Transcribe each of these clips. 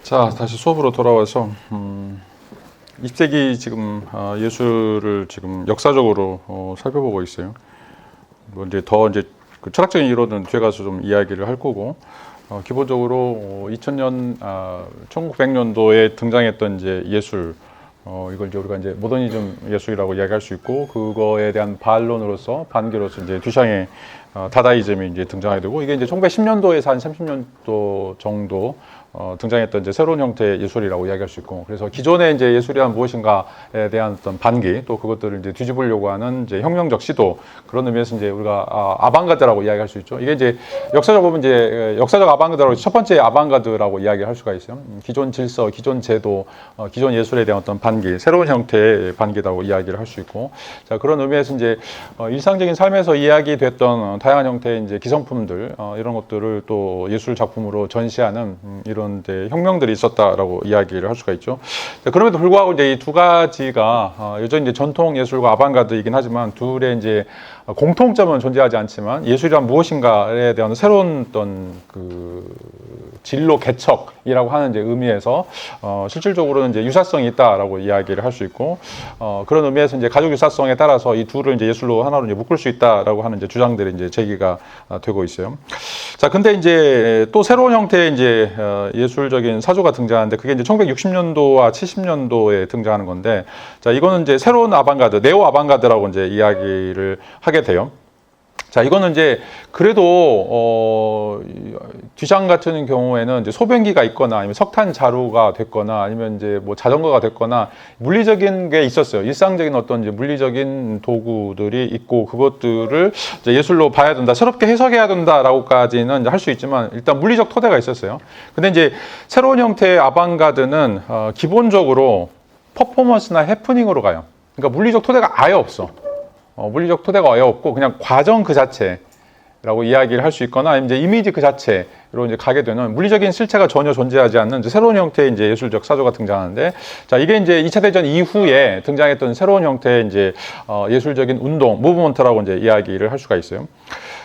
자, 다시 수업으로 돌아와서 20세기 지금 예술을 지금 역사적으로 살펴보고 있어요. 뭐 이제 더 이제 그 철학적인 이론은 뒤에 가서 좀 이야기를 할 거고, 기본적으로 2000년 1900년도에 등장했던 이제 예술, 이걸 이제 우리가 이제 모더니즘 예술이라고 이야기할 수 있고, 그거에 대한 반론으로서 반기로서 이제 듀샹의 다다이즘이 이제 등장하게 되고, 이게 이제 1910년도에서 한 30년도 정도 등장했던 이제 새로운 형태의 예술이라고 이야기할 수 있고, 그래서 기존의 이제 예술이란 무엇인가에 대한 어떤 반기, 또 그것들을 이제 뒤집으려고 하는 이제 혁명적 시도, 그런 의미에서 이제 우리가 아방가드라고 이야기할 수 있죠. 이게 이제 역사적으로 보면 이제 역사적 아방가드라고 첫 번째 아방가드라고 이야기할 수가 있어요. 기존 질서, 기존 제도, 기존 예술에 대한 어떤 반기, 새로운 형태의 반기라고 이야기를 할 수 있고, 자, 그런 의미에서 이제 일상적인 삶에서 이야기됐던 다양한 형태의 이제 기성품들, 이런 것들을 또 예술 작품으로 전시하는 이런 혁명들이 있었다라고 이야기를 할 수가 있죠. 그럼에도 불구하고 이제 이 두 가지가 여전히 이제 전통 예술과 아방가드이긴 하지만 둘의 이제 공통점은 존재하지 않지만 예술이란 무엇인가에 대한 새로운 어떤 그 진로 개척이라고 하는 이제 의미에서 실질적으로는 이제 유사성이 있다라고 이야기를 할 수 있고, 그런 의미에서 이제 가족 유사성에 따라서 이 둘을 이제 예술로 하나로 이제 묶을 수 있다라고 하는 이제 주장들이 이제 제기가 되고 있어요. 자, 근데 이제 또 새로운 형태의 이제 예술적인 사조가 등장하는데, 그게 이제 1960년도와 70년도에 등장하는 건데, 자, 이거는 이제 새로운 아방가드, 네오 아방가드라고 이제 이야기를 하게 돼요. 자, 이거는 이제 그래도 듀샹 같은 경우에는 이제 소변기가 있거나 아니면 석탄 자루가 됐거나 아니면 이제 뭐 자전거가 됐거나 물리적인 게 있었어요. 일상적인 어떤 이제 물리적인 도구들이 있고, 그것들을 이제 예술로 봐야 된다, 새롭게 해석해야 된다라고까지는 할 수 있지만 일단 물리적 토대가 있었어요. 근데 이제 새로운 형태의 아방가드는 기본적으로 퍼포먼스나 해프닝으로 가요. 그러니까 물리적 토대가 아예 없어. 물리적 토대가 아예 없고 그냥 과정 그 자체라고 이야기를 할 수 있거나 아니면 이제 이미지 그 자체로 이제 가게 되는 물리적인 실체가 전혀 존재하지 않는 이제 새로운 형태의 이제 예술적 사조가 등장하는데, 자, 이게 이제 2차 대전 이후에 등장했던 새로운 형태의 이제 예술적인 운동, 무브먼트라고 이제 이야기를 할 수가 있어요.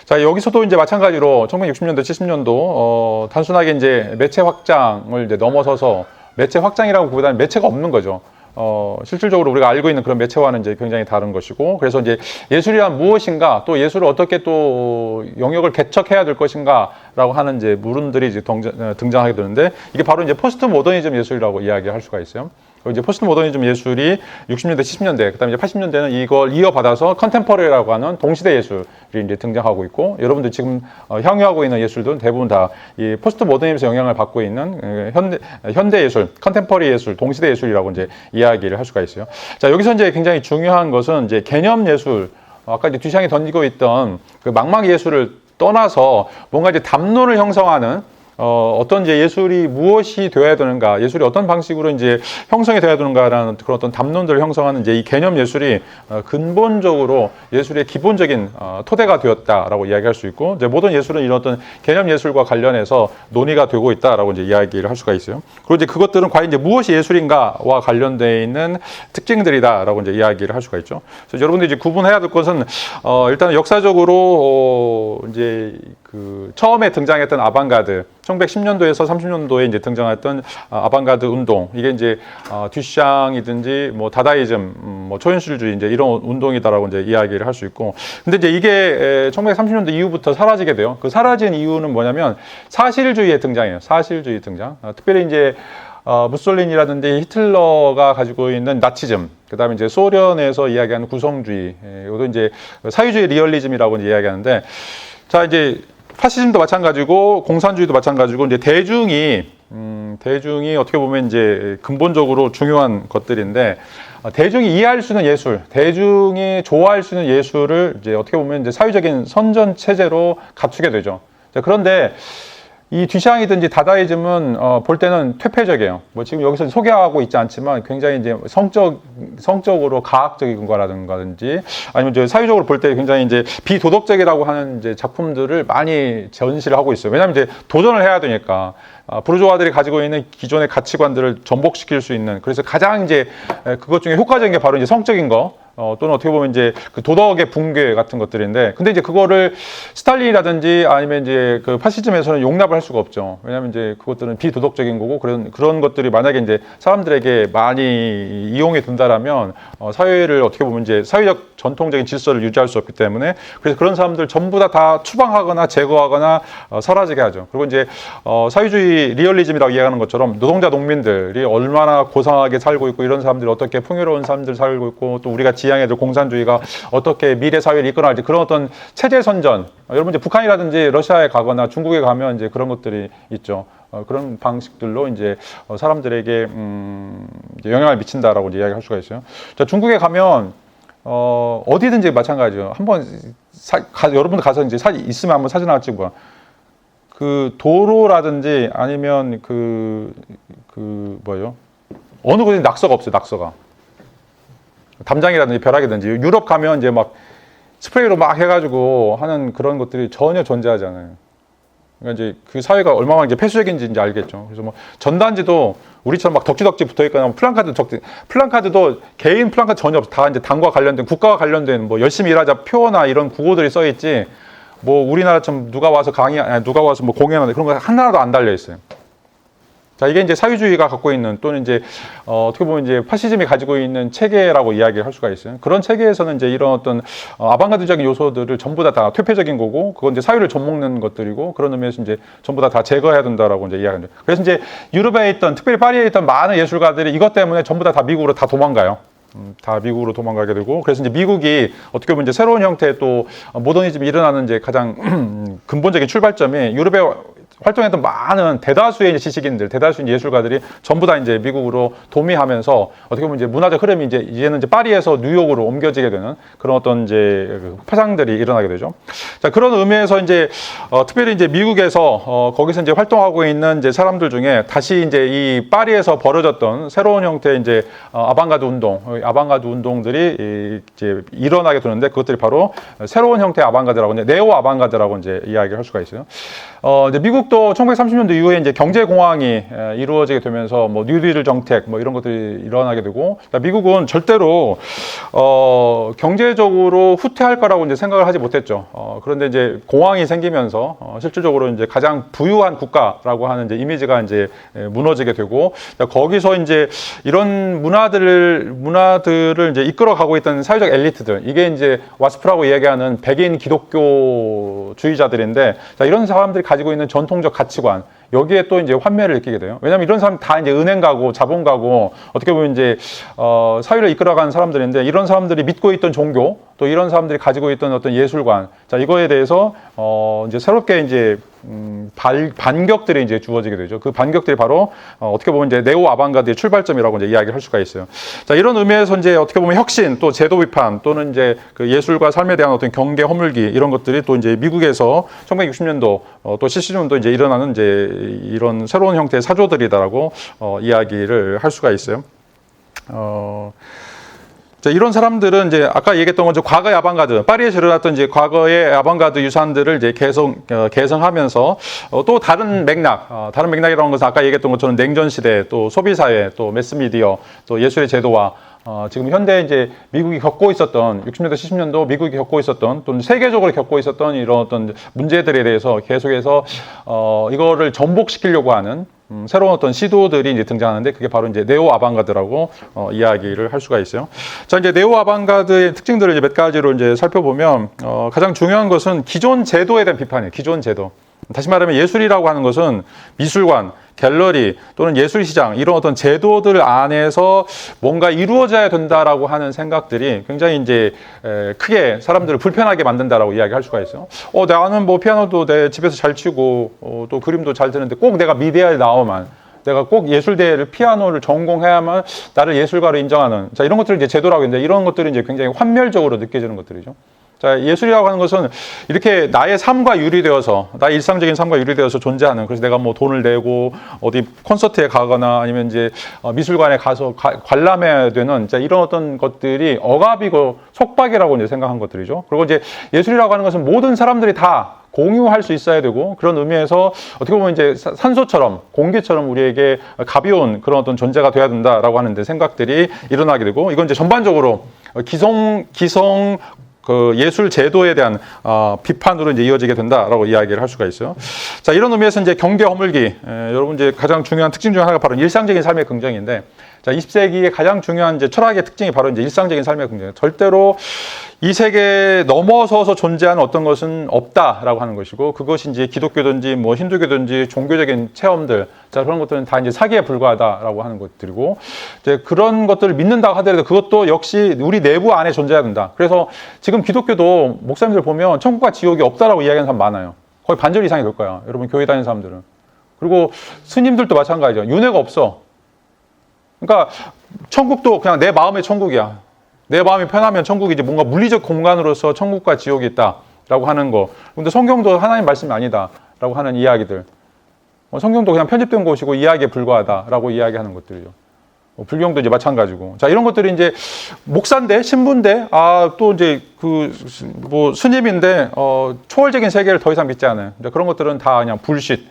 자, 여기서도 이제 마찬가지로 1960년도, 70년도 단순하게 이제 매체 확장을 이제 넘어서서 매체 확장이라고 보다는 매체가 없는 거죠. 실질적으로 우리가 알고 있는 그런 매체와는 이제 굉장히 다른 것이고, 그래서 이제 예술이란 무엇인가, 또 예술을 어떻게 또 영역을 개척해야 될 것인가라고 하는 이제 물음들이 이제 등장하게 되는데, 이게 바로 이제 포스트 모더니즘 예술이라고 이야기할 수가 있어요. 이제 포스트 모더니즘 예술이 60년대, 70년대, 그다음에 이제 80년대는 이걸 이어받아서 컨템퍼러리라고 하는 동시대 예술이 이제 등장하고 있고, 여러분들 지금 향유하고 있는 예술들은 대부분 다 이 포스트 모더니즘의 영향을 받고 있는 현대 예술, 컨템퍼러리 예술, 동시대 예술이라고 이제 이야기를 할 수가 있어요. 자, 여기서 이제 굉장히 중요한 것은 이제 개념 예술, 아까 이제 듀샹이 던지고 있던 그 망막 예술을 떠나서 뭔가 이제 담론을 형성하는 어떤 이제 예술이 무엇이 되어야 되는가, 예술이 어떤 방식으로 이제 형성이 되어야 되는가라는 그런 어떤 담론들을 형성하는 이제 이 개념 예술이 근본적으로 예술의 기본적인 토대가 되었다라고 이야기할 수 있고, 이제 모든 예술은 이런 어떤 개념 예술과 관련해서 논의가 되고 있다라고 이제 이야기를 할 수가 있어요. 그리고 이제 그것들은 과연 이제 무엇이 예술인가와 관련되어 있는 특징들이다라고 이제 이야기를 할 수가 있죠. 그래서 여러분들이 이제 구분해야 될 것은 일단 역사적으로 이제 그 처음에 등장했던 아방가드, 1910년도에서 30년도에 이제 등장했던 아방가드 운동, 이게 이제 듀샹이든지 뭐 다다이즘, 뭐 초현실주의 이제 이런 운동이다라고 이제 이야기를 할 수 있고, 근데 이제 이게 1930년대 이후부터 사라지게 돼요. 그 사라진 이유는 뭐냐면 사실주의의 등장이에요. 사실주의 등장. 특별히 이제 무솔리니라든지 히틀러가 가지고 있는 나치즘, 그다음에 이제 소련에서 이야기하는 구성주의, 이것도 이제 사회주의 리얼리즘이라고 이제 이야기하는데, 자, 이제 파시즘도 마찬가지고 공산주의도 마찬가지고 이제 대중이 어떻게 보면 이제 근본적으로 중요한 것들인데, 대중이 이해할 수 있는 예술, 대중이 좋아할 수 있는 예술을 이제 어떻게 보면 이제 사회적인 선전 체제로 갖추게 되죠. 자, 그런데 이 듀샹이든지 다다이즘은 볼 때는 퇴폐적이에요. 뭐 지금 여기서 소개하고 있지 않지만 굉장히 이제 성적으로 가학적인 거라든지 아니면 이제 사회적으로 볼 때 굉장히 이제 비도덕적이라고 하는 이제 작품들을 많이 전시를 하고 있어요. 왜냐하면 이제 도전을 해야 되니까. 부르주아들이 가지고 있는 기존의 가치관들을 전복시킬 수 있는, 그래서 가장 이제 그것 중에 효과적인 게 바로 이제 성적인 거, 또는 어떻게 보면 이제 그 도덕의 붕괴 같은 것들인데, 근데 이제 그거를 스탈린이라든지 아니면 이제 그 파시즘에서는 용납을 할 수가 없죠. 왜냐하면 이제 그것들은 비도덕적인 거고, 그런 것들이 만약에 이제 사람들에게 많이 이용해 둔다라면 사회를 어떻게 보면 이제 사회적 전통적인 질서를 유지할 수 없기 때문에, 그래서 그런 사람들 전부 다 추방하거나 제거하거나 사라지게 하죠. 그리고 이제 사회주의 리얼리즘이라고 이야기하는 것처럼 노동자 농민들이 얼마나 고상하게 살고 있고, 이런 사람들이 어떻게 풍요로운 삶들 살고 있고, 또 우리가 지향해야 공산주의가 어떻게 미래 사회를 이끌어갈지, 그런 어떤 체제 선전, 여러분 이제 북한이라든지 러시아에 가거나 중국에 가면 이제 그런 것들이 있죠. 그런 방식들로 이제 사람들에게 이제 영향을 미친다라고 이제 이야기할 수가 있어요. 자, 중국에 가면 어디든지 마찬가지죠. 한번 여러분들 가서 이제 있으면 한번 사진 하나 찍고 봐. 그 도로라든지 아니면 뭐요? 어느 곳에 낙서가 없어요. 낙서가. 담장이라든지 벼락이든지. 유럽 가면 이제 막 스프레이로 막 해가지고 하는 그런 것들이 전혀 존재하지 않아요. 그러니까 이제 그 사회가 얼마나 이제 폐쇄적인지 이제 알겠죠. 그래서 뭐 전단지도 우리처럼 막 덕지덕지 붙어 있거나, 플랜카드도 개인 플랜카드 전혀 없어. 다 이제 당과 관련된, 국가와 관련된 뭐 열심히 일하자 표어나 이런 구호들이 써 있지, 뭐 우리나라처럼 누가 와서 누가 와서 뭐 공연하는 그런 거 하나도 안 달려 있어요. 자, 이게 이제 사회주의가 갖고 있는, 또는 이제 어떻게 보면 이제 파시즘이 가지고 있는 체계라고 이야기를 할 수가 있어요. 그런 체계에서는 이제 이런 어떤 아방가드적인 요소들을 전부 다 퇴폐적인 거고, 그건 이제 사회를 좀먹는 것들이고, 그런 의미에서 이제 전부 다 제거해야 된다라고 이제 이야기하는 거죠. 그래서 이제 유럽에 있던, 특별히 파리에 있던 많은 예술가들이 이것 때문에 전부 다 미국으로 다 도망가요. 다 미국으로 도망가게 되고, 그래서 이제 미국이 어떻게 보면 이제 새로운 형태의 또 모더니즘이 일어나는 이제 가장 근본적인 출발점이, 유럽에 활동했던 많은 대다수의 지식인들, 대다수의 예술가들이 전부 다 이제 미국으로 도미하면서 어떻게 보면 이제 문화적 흐름이 이제는 이제 파리에서 뉴욕으로 옮겨지게 되는 그런 어떤 이제 파장들이 일어나게 되죠. 자, 그런 의미에서 이제 특별히 이제 미국에서 거기서 이제 활동하고 있는 이제 사람들 중에 다시 이제 이 파리에서 벌어졌던 새로운 형태의 이제 아방가드 운동들이 이제 일어나게 되는데, 그것들이 바로 새로운 형태의 아방가드라고, 이제 네오 아방가드라고 이제 이야기를 할 수가 있어요. 이제 미국도 1930년대 이후에 이제 경제공황이 이루어지게 되면서 뭐 뉴딜 정책 뭐 이런 것들이 일어나게 되고, 미국은 절대로 경제적으로 후퇴할 거라고 이제 생각을 하지 못했죠. 그런데 이제 공황이 생기면서 실질적으로 이제 가장 부유한 국가라고 하는 이제 이미지가 이제 무너지게 되고, 거기서 이제 이런 문화들을 이제 이끌어가고 있던 사회적 엘리트들, 이게 이제 와스프라고 이야기하는 백인 기독교주의자들인데, 자, 이런 사람들이 가지고 있는 전통적 가치관, 여기에 또 이제 환멸을 느끼게 돼요. 왜냐하면 이런 사람 다 이제 은행 가고 자본 가고 어떻게 보면 이제 사회를 이끌어가는 사람들인데, 이런 사람들이 믿고 있던 종교, 또 이런 사람들이 가지고 있던 어떤 예술관, 자, 이거에 대해서 이제 새롭게 이제 반격들이 이제 주어지게 되죠. 그 반격들이 바로 어떻게 보면 이제 네오 아방가드의 출발점이라고 이제 이야기를 할 수가 있어요. 자, 이런 의미에서 이제 어떻게 보면 혁신, 또 제도 비판, 또는 이제 그 예술과 삶에 대한 어떤 경계 허물기, 이런 것들이 또 이제 미국에서 1960년도 또 70년도 이제 일어나는 이제 이런 새로운 형태의 사조들이다라고 이야기를 할 수가 있어요. 자, 이런 사람들은 이제 아까 얘기했던 것처럼 과거의 아방가드, 파리에서 일어났던 이제 과거의 아방가드 유산들을 이제 개성하면서 또 다른 맥락이라는 것은 아까 얘기했던 것처럼 냉전 시대, 또 소비 사회, 또 매스미디어, 또 예술의 제도와 지금 현대 이제 미국이 겪고 있었던 60년대, 70년도 미국이 겪고 있었던, 또는 세계적으로 겪고 있었던 이런 어떤 문제들에 대해서 계속해서 이거를 전복시키려고 하는 새로운 어떤 시도들이 이제 등장하는데, 그게 바로 이제 네오 아방가드라고 이야기를 할 수가 있어요. 자, 이제 네오 아방가드의 특징들을 이제 몇 가지로 이제 살펴보면, 가장 중요한 것은 기존 제도에 대한 비판이에요. 기존 제도. 다시 말하면 예술이라고 하는 것은 미술관, 갤러리, 또는 예술시장, 이런 어떤 제도들 안에서 뭔가 이루어져야 된다라고 하는 생각들이 굉장히 이제 크게 사람들을 불편하게 만든다라고 이야기할 수가 있어요. 나는 뭐 피아노도 내 집에서 잘 치고 또 그림도 잘 드는데 꼭 내가 미대에 나오면, 내가 꼭 예술대를 피아노를 전공해야만 나를 예술가로 인정하는, 자, 이런 것들을 이제 제도라고 했는데, 이런 것들이 이제 굉장히 환멸적으로 느껴지는 것들이죠. 자, 예술이라고 하는 것은 이렇게 나의 삶과 유리되어서, 나의 일상적인 삶과 유리되어서 존재하는, 그래서 내가 뭐 돈을 내고 어디 콘서트에 가거나 아니면 이제 미술관에 가서 관람해야 되는, 자, 이런 어떤 것들이 억압이고 속박이라고 이제 생각한 것들이죠. 그리고 이제 예술이라고 하는 것은 모든 사람들이 다 공유할 수 있어야 되고, 그런 의미에서 어떻게 보면 이제 산소처럼, 공기처럼 우리에게 가벼운 그런 어떤 존재가 돼야 된다라고 하는데 생각들이 일어나게 되고, 이건 이제 전반적으로 기성 그 예술 제도에 대한 비판으로 이제 이어지게 된다라고 이야기를 할 수가 있어요. 자, 이런 의미에서 이제 경계 허물기, 여러분 이제 가장 중요한 특징 중 하나가 바로 일상적인 삶의 긍정인데, 자, 20세기의 가장 중요한 이제 철학의 특징이 바로 이제 일상적인 삶의 긍정이에요. 절대로 이 세계에 넘어서서 존재하는 어떤 것은 없다라고 하는 것이고, 그것이 이제 기독교든지 뭐 힌두교든지 종교적인 체험들, 자, 그런 것들은 다 이제 사기에 불과하다라고 하는 것들이고, 이제 그런 것들을 믿는다고 하더라도 그것도 역시 우리 내부 안에 존재해야 된다. 그래서 지금 기독교도 목사님들 보면 천국과 지옥이 없다라고 이야기하는 사람 많아요. 거의 반절 이상이 될 거야. 여러분 교회 다니는 사람들은. 그리고 스님들도 마찬가지죠. 윤회가 없어. 그러니까 천국도 그냥 내 마음의 천국이야. 내 마음이 편하면 천국이지, 뭔가 물리적 공간으로서 천국과 지옥이 있다라고 하는 거. 근데 성경도 하나님 말씀이 아니다라고 하는 이야기들. 성경도 그냥 편집된 것이고 이야기에 불과하다라고 이야기하는 것들이죠. 불경도 이제 마찬가지고. 자, 이런 것들이 이제 목사인데, 신부인데, 또 이제 뭐 스님인데, 초월적인 세계를 더 이상 믿지 않아요. 그런 것들은 다 그냥 불쉿,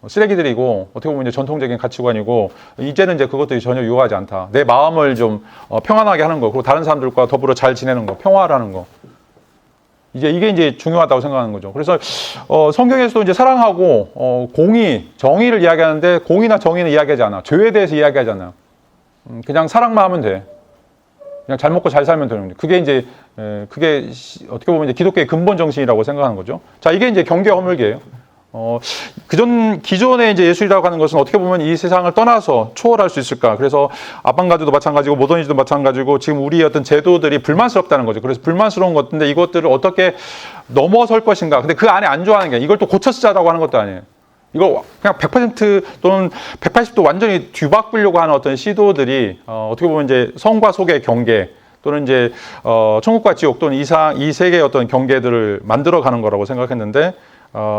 쓰레기들이고, 어떻게 보면 이제 전통적인 가치관이고, 이제는 이제 그것들이 전혀 유효하지 않다. 내 마음을 좀 평안하게 하는 거, 그리고 다른 사람들과 더불어 잘 지내는 거, 평화라는 거. 이게 이제 중요하다고 생각하는 거죠. 그래서 성경에서도 이제 사랑하고 공의, 정의를 이야기하는데, 공의나 정의는 이야기하지 않아. 죄에 대해서 이야기하지 않아요. 그냥 사랑만 하면 돼. 그냥 잘 먹고 잘 살면 되는 거죠. 그게 이제 그게 어떻게 보면 이제 기독교의 근본 정신이라고 생각하는 거죠. 자, 이게 이제 경계 허물기예요. 기존의 이제 예술이라고 하는 것은 어떻게 보면 이 세상을 떠나서 초월할 수 있을까? 그래서 아방가드도 마찬가지고 모더니즘도 마찬가지고 지금 우리의 어떤 제도들이 불만스럽다는 거죠. 그래서 불만스러운 것인데 이것들을 어떻게 넘어설 것인가? 근데 그 안에 안 좋아하는 게 이걸 또 고쳐 쓰자라고 하는 것도 아니에요. 이거 그냥 100% 또는 180도 완전히 뒤바꾸려고 하는 어떤 시도들이 어떻게 보면 이제 성과 속의 경계 또는 이제 천국과 지옥 또는 이 세계의 어떤 경계들을 만들어가는 거라고 생각했는데.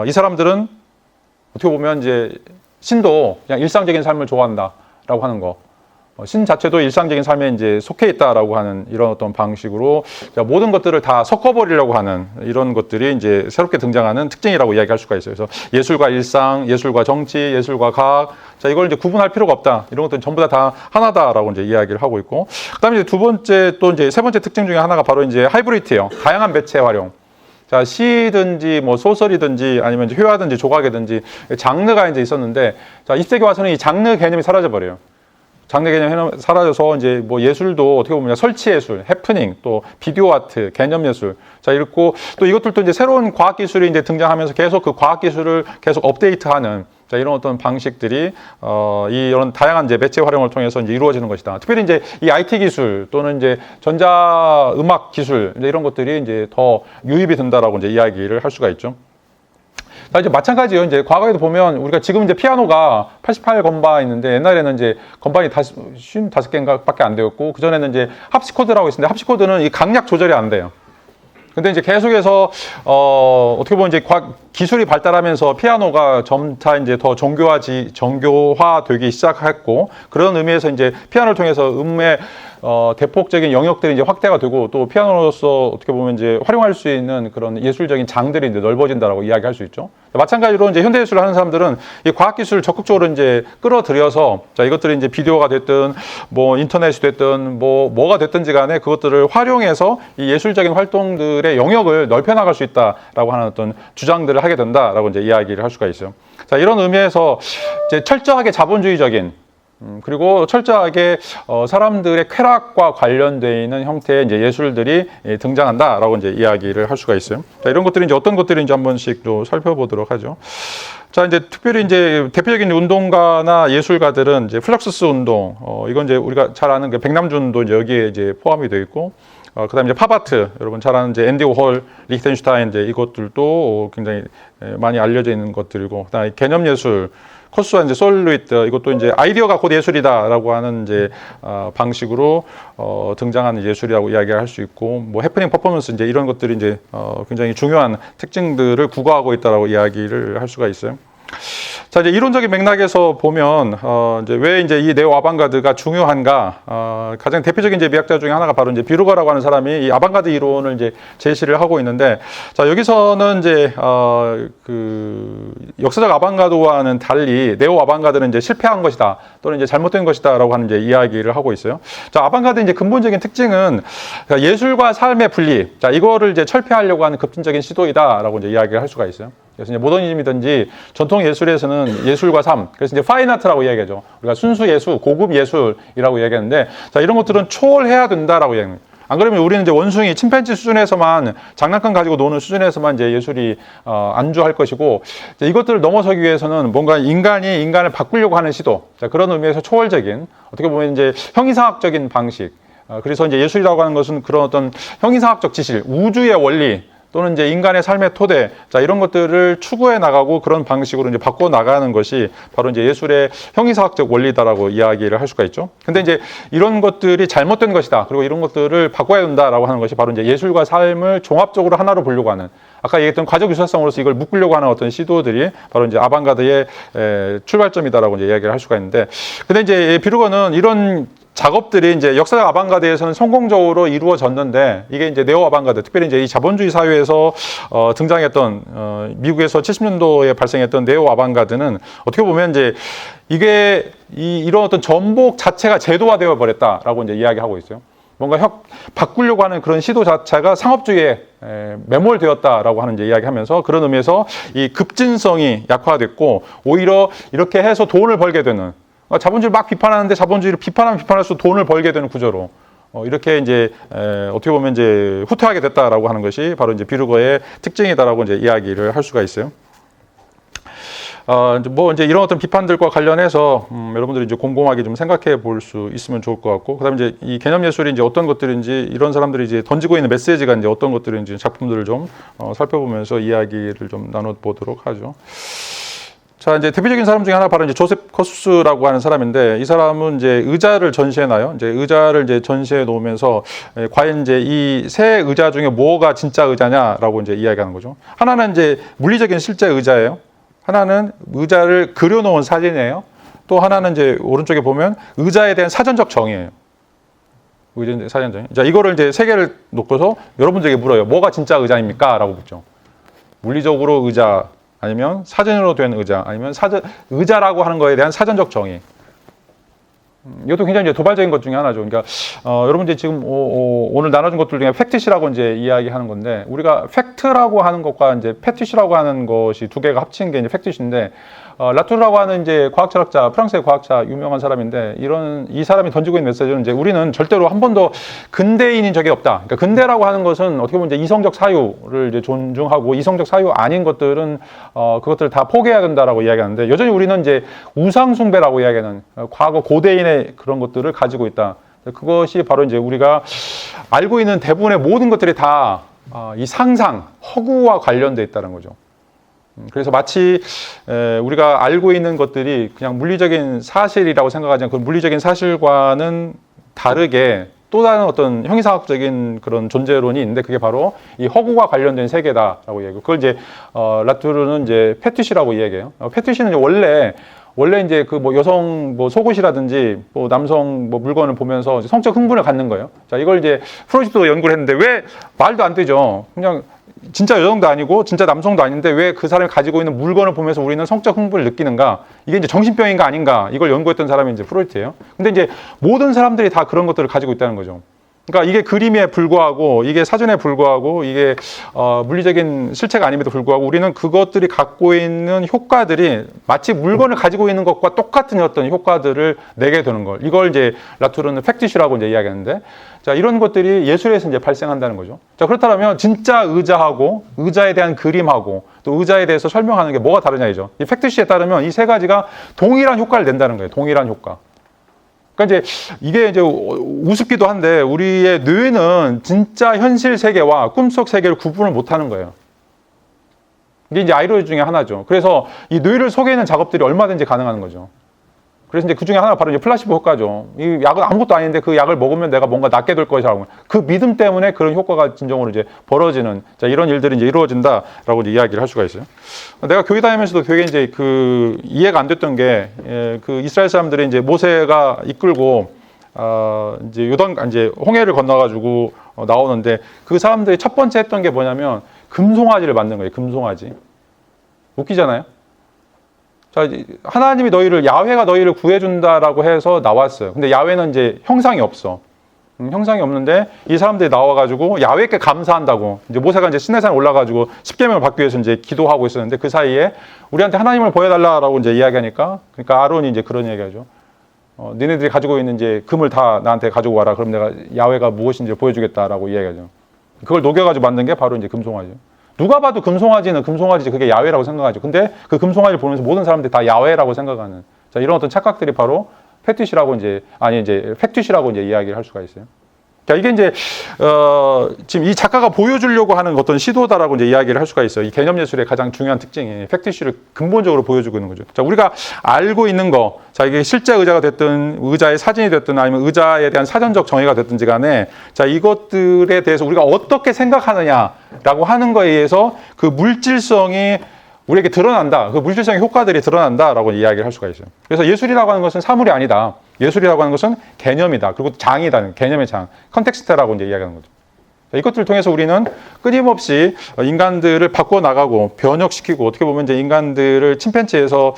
이 사람들은 어떻게 보면 이제 신도 그냥 일상적인 삶을 좋아한다라고 하는 거, 신 자체도 일상적인 삶에 이제 속해 있다라고 하는 이런 어떤 방식으로 모든 것들을 다 섞어버리려고 하는 이런 것들이 이제 새롭게 등장하는 특징이라고 이야기할 수가 있어요. 그래서 예술과 일상, 예술과 정치, 예술과 과학, 자, 이걸 이제 구분할 필요가 없다. 이런 것들은 전부 다 하나다라고 이제 이야기를 하고 있고, 그다음에 이제 두 번째 또 이제 세 번째 특징 중에 하나가 바로 이제 하이브리드예요. 다양한 매체 활용. 자, 시든지 뭐 소설이든지 아니면 이제 회화든지 조각이든지 장르가 이제 있었는데, 자, 20세기 와서는 이 장르 개념이 사라져 버려요. 장르 개념이 사라져서 이제 뭐 예술도 어떻게 보면 설치 예술, 해프닝, 또 비디오 아트, 개념 예술. 자, 이렇고 또 이것들도 이제 새로운 과학 기술이 이제 등장하면서 계속 그 과학 기술을 계속 업데이트하는, 자, 이런 어떤 방식들이 이런 다양한 이제 매체 활용을 통해서 이제 이루어지는 것이다. 특별히 이제 이 IT 기술 또는 이제 전자 음악 기술 이런 것들이 이제 더 유입이 된다라고 이제 이야기를 할 수가 있죠. 자, 이제 마찬가지예요. 이제 과거에도 보면 우리가 지금 이제 피아노가 88건반 있는데 옛날에는 이제 건반이 55개인가 밖에 안 되었고, 그전에는 이제 합시코드라고 있었는데 합시코드는 이 강약 조절이 안 돼요. 근데 이제 계속해서 어떻게 보면 이제 기술이 발달하면서 피아노가 점차 이제 더 정교화되기 시작했고, 그런 의미에서 이제 피아노를 통해서 음의 대폭적인 영역들이 이제 확대가 되고, 또 피아노로서 어떻게 보면 이제 활용할 수 있는 그런 예술적인 장들이 이제 넓어진다라고 이야기할 수 있죠. 마찬가지로 이제 현대 예술을 하는 사람들은 이 과학 기술을 적극적으로 이제 끌어들여서, 자, 이것들이 이제 비디오가 됐든 뭐 인터넷이 됐든 뭐가 됐든지 간에 그것들을 활용해서 이 예술적인 활동들의 영역을 넓혀 나갈 수 있다라고 하는 어떤 주장들을 하게 된다라고 이제 이야기를 할 수가 있어요. 자, 이런 의미에서 이제 철저하게 자본주의적인, 그리고 철저하게 사람들의 쾌락과 관련되어 있는 형태의 이제 예술들이 등장한다라고 이제 이야기를 할 수가 있어요. 자, 이런 것들이 이제 어떤 것들인지 한 번씩 또 살펴보도록 하죠. 자, 이제 특별히 이제 대표적인 운동가나 예술가들은 이제 플럭서스 운동, 이건 이제 우리가 잘 아는 그 백남준도 이제 여기에 이제 포함이 되어 있고, 그다음에 이제 팝아트, 여러분 잘 아는 이제 앤디 워홀, 리히텐슈타인 이제 이것들도 굉장히 많이 알려져 있는 것들이고, 그다음에 개념 예술, 코스와 이제 솔루이트, 이것도 이제 아이디어가 곧 예술이다라고 하는 이제 방식으로 등장하는 예술이라고 이야기할 수 있고, 뭐 해프닝 퍼포먼스 이제 이런 것들이 이제 굉장히 중요한 특징들을 구가하고 있다라고 이야기를 할 수가 있어요. 자, 이제 이론적인 맥락에서 보면 이제 왜 이제 이 네오 아방가드가 중요한가? 가장 대표적인 이제 미학자 중에 하나가 바로 이제 비루거라고 하는 사람이 이 아방가드 이론을 이제 제시를 하고 있는데, 자, 여기서는 이제 그 역사적 아방가드와는 달리 네오 아방가드는 이제 실패한 것이다, 또는 이제 잘못된 것이다라고 하는 이제 이야기를 하고 있어요. 자, 아방가드 이제 근본적인 특징은 예술과 삶의 분리, 자, 이거를 이제 철폐하려고 하는 급진적인 시도이다라고 이제 이야기를 할 수가 있어요. 그래서 이제 모더니즘이든지 전통 예술에서는 예술과 삶, 그래서 이제 파인 아트라고 이야기하죠. 우리가 순수 예술, 고급 예술이라고 이야기하는데, 자, 이런 것들은 초월해야 된다라고 이야기합니다. 안 그러면 우리는 이제 원숭이, 침팬지 수준에서만, 장난감 가지고 노는 수준에서만 이제 예술이 안주할 것이고, 이제 이것들을 넘어서기 위해서는 뭔가 인간이 인간을 바꾸려고 하는 시도, 자, 그런 의미에서 초월적인, 어떻게 보면 이제 형이상학적인 방식, 그래서 이제 예술이라고 하는 것은 그런 어떤 형이상학적 지실, 우주의 원리, 또는 이제 인간의 삶의 토대, 자, 이런 것들을 추구해 나가고 그런 방식으로 이제 바꿔 나가는 것이 바로 이제 예술의 형이상학적 원리다라고 이야기를 할 수가 있죠. 근데 이제 이런 것들이 잘못된 것이다, 그리고 이런 것들을 바꿔야 된다라고 하는 것이 바로 이제 예술과 삶을 종합적으로 하나로 보려고 하는, 아까 얘기했던 과적 유사성으로서 이걸 묶으려고 하는 어떤 시도들이 바로 이제 아방가드의 출발점이다라고 이제 이야기를 할 수가 있는데, 근데 이제 비루거는 이런 작업들이 이제 역사적 아방가드에서는 성공적으로 이루어졌는데, 이게 이제 네오 아방가드, 특별히 이제 이 자본주의 사회에서 등장했던 미국에서 70년도에 발생했던 네오 아방가드는 어떻게 보면 이제 이게 이런 어떤 전복 자체가 제도화되어 버렸다라고 이제 이야기하고 있어요. 뭔가 바꾸려고 하는 그런 시도 자체가 상업주의에 매몰되었다라고 하는 이제 이야기하면서, 그런 의미에서 이 급진성이 약화됐고, 오히려 이렇게 해서 돈을 벌게 되는, 자본주의를 막 비판하는데 자본주의를 비판하면 비판할수록 돈을 벌게 되는 구조로 이렇게 이제 어떻게 보면 이제 후퇴하게 됐다라고 하는 것이 바로 이제 비루거의 특징이다라고 이제 이야기를 할 수가 있어요. 뭐 이제 이런 어떤 비판들과 관련해서 여러분들이 이제 곰곰하게 좀 생각해 볼 수 있으면 좋을 것 같고, 그다음에 이제 이 개념 예술이 이제 어떤 것들인지, 이런 사람들이 이제 던지고 있는 메시지가 이제 어떤 것들인지 작품들을 좀 살펴보면서 이야기를 좀 나눠 보도록 하죠. 자, 이제 대표적인 사람 중에 하나 바로 이제 조셉 커수스라고 하는 사람인데, 이 사람은 이제 의자를 전시해놔요. 이제 의자를 이제 전시해 놓으면서 과연 이제 이 세 의자 중에 뭐가 진짜 의자냐라고 이제 이야기하는 거죠. 하나는 이제 물리적인 실제 의자예요. 하나는 의자를 그려놓은 사진이에요. 또 하나는 이제 오른쪽에 보면 의자에 대한 사전적 정의예요. 의자 사전 정의. 자, 이거를 이제 세 개를 놓고서 여러분들에게 물어요. 뭐가 진짜 의자입니까? 라고 묻죠. 물리적으로 의자, 아니면 사전으로 된 의자, 아니면 의자라고 하는 거에 대한 사전적 정의. 이것도 굉장히 이제 도발적인 것 중에 하나죠. 그러니까 여러분들이 지금 오늘 나눠준 것들 중에 팩티시라고 이제 이야기하는 건데, 우리가 팩트라고 하는 것과 이제 패티시라고 하는 것이 두 개가 합친 게 이제 팩티시인데, 라투르라고 하는 이제 과학철학자, 프랑스의 과학자, 유명한 사람인데, 이 사람이 던지고 있는 메시지는 이제 우리는 절대로 한 번도 근대인인 적이 없다. 그러니까 근대라고 하는 것은 어떻게 보면 이제 이성적 사유를 이제 존중하고, 이성적 사유 아닌 것들은 그것들을 다 포기해야 된다라고 이야기하는데, 여전히 우리는 이제 우상숭배라고 이야기하는 과거 고대인의 그런 것들을 가지고 있다. 그것이 바로 이제 우리가 알고 있는 대부분의 모든 것들이 다 이 상상, 허구와 관련돼 있다는 거죠. 그래서 마치 우리가 알고 있는 것들이 그냥 물리적인 사실이라고 생각하지만, 그 물리적인 사실과는 다르게 또 다른 어떤 형이상학적인 그런 존재론이 있는데, 그게 바로 이 허구와 관련된 세계다라고 얘기해요. 그걸 이제 라투르는 이제 패티시라고 이야기해요. 패티시는 원래 이제 그 뭐 여성 뭐 속옷이라든지 뭐 남성 뭐 물건을 보면서 성적 흥분을 갖는 거예요. 자, 이걸 이제 프로이트도 연구를 했는데, 왜 말도 안 되죠. 그냥 진짜 여성도 아니고 진짜 남성도 아닌데 왜 그 사람이 가지고 있는 물건을 보면서 우리는 성적 흥분을 느끼는가? 이게 이제 정신병인가 아닌가? 이걸 연구했던 사람이 이제 프로이트예요. 근데 이제 모든 사람들이 다 그런 것들을 가지고 있다는 거죠. 그러니까 이게 그림에 불과하고, 이게 사전에 불과하고, 이게 물리적인 실체가 아님에도 불구하고, 우리는 그것들이 갖고 있는 효과들이 마치 물건을 가지고 있는 것과 똑같은 어떤 효과들을 내게 되는 걸, 이걸 이제 라투르는 팩티시라고 이제 이야기하는데, 자, 이런 것들이 예술에서 이제 발생한다는 거죠. 자, 그렇다면 진짜 의자하고 의자에 대한 그림하고 또 의자에 대해서 설명하는 게 뭐가 다르냐이죠. 이 팩티시에 따르면 이 세 가지가 동일한 효과를 낸다는 거예요. 동일한 효과. 그러니까 이게 이제 우습기도 한데, 우리의 뇌는 진짜 현실 세계와 꿈속 세계를 구분을 못하는 거예요. 이게 이제 아이러니 중에 하나죠. 그래서 이 뇌를 속이는 작업들이 얼마든지 가능한 거죠. 그래서 이제 그 중에 하나가 바로 이제 플라시보 효과죠. 이 약은 아무것도 아닌데 그 약을 먹으면 내가 뭔가 낫게 될 것이라고. 그 믿음 때문에 그런 효과가 진정으로 이제 벌어지는, 자, 이런 일들이 이제 이루어진다라고 이제 이야기를 할 수가 있어요. 내가 교회 다니면서도 교회에 이제 그 이해가 안 됐던 게, 그 이스라엘 사람들이 이제 모세가 이끌고, 이제 이제 홍해를 건너가지고 나오는데 그 사람들이 첫 번째 했던 게 뭐냐면 금송아지를 만든 거예요. 금송아지. 웃기잖아요. 자, 하나님이 야훼가 너희를 구해준다라고 해서 나왔어요. 근데 야훼는 이제 형상이 없어. 형상이 없는데 이 사람들이 나와가지고 야훼께 감사한다고. 이제 모세가 이제 시내산에 올라가지고 십계명을 받기 위해서 이제 기도하고 있었는데 그 사이에 우리한테 하나님을 보여달라라고 이제 이야기하니까, 그러니까 아론이 이제 그런 얘기하죠. 니네들이 가지고 있는 이제 금을 다 나한테 가지고 와라. 그럼 내가 야훼가 무엇인지 보여주겠다라고 이야기하죠. 그걸 녹여가지고 만든 게 바로 이제 금송아지죠. 누가 봐도 금송아지는 금송아지지 그게 야훼라고 생각하죠. 근데 그 금송아지를 보면서 모든 사람들이 다 야훼라고 생각하는, 자, 이런 어떤 착각들이 바로 팩티시라고 이제 팩티시라고 이제 이야기를 할 수가 있어요. 자, 이게 이제 지금 이 작가가 보여주려고 하는 어떤 시도다라고 이제 이야기를 할 수가 있어요. 이 개념 예술의 가장 중요한 특징이 팩티시를 근본적으로 보여주고 있는 거죠. 자, 우리가 알고 있는 거, 자, 이게 실제 의자가 됐든 의자의 사진이 됐든 아니면 의자에 대한 사전적 정의가 됐든지 간에, 자, 이것들에 대해서 우리가 어떻게 생각하느냐라고 하는 거에 의해서 그 물질성이 우리에게 드러난다. 그 물질성의 효과들이 드러난다라고 이야기를 할 수가 있어요. 그래서 예술이라고 하는 것은 사물이 아니다. 예술이라고 하는 것은 개념이다. 그리고 장이다. 개념의 장. 컨텍스트라고 이제 이야기하는 거죠. 이것들을 통해서 우리는 끊임없이 인간들을 바꿔 나가고 변혁시키고, 어떻게 보면 이제 인간들을 침팬지에서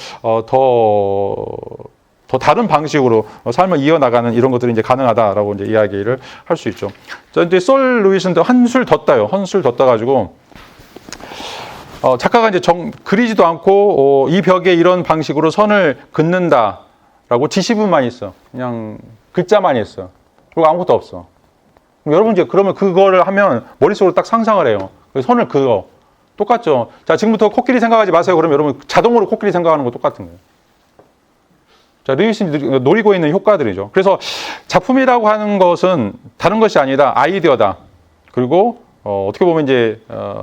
더 다른 방식으로 삶을 이어나가는 이런 것들이 이제 가능하다라고 이제 이야기를 할 수 있죠. 자, 이제 솔 루이스는 한술 덧따요. 한술 덧따가지고 작가가 이제 그리지도 않고 이 벽에 이런 방식으로 선을 긋는다라고 지시문만 있어. 그냥 글자만 있어. 그리고 아무것도 없어. 여러분 이제 그러면 그거를 하면 머릿속으로 딱 상상을 해요. 선을 그어. 똑같죠. 자, 지금부터 코끼리 생각하지 마세요. 그러면 여러분 자동으로 코끼리 생각하는 거 똑같은 거예요. 자, 루이스이 노리고 있는 효과들이죠. 그래서 작품이라고 하는 것은 다른 것이 아니다. 아이디어다. 그리고 어떻게 보면 이제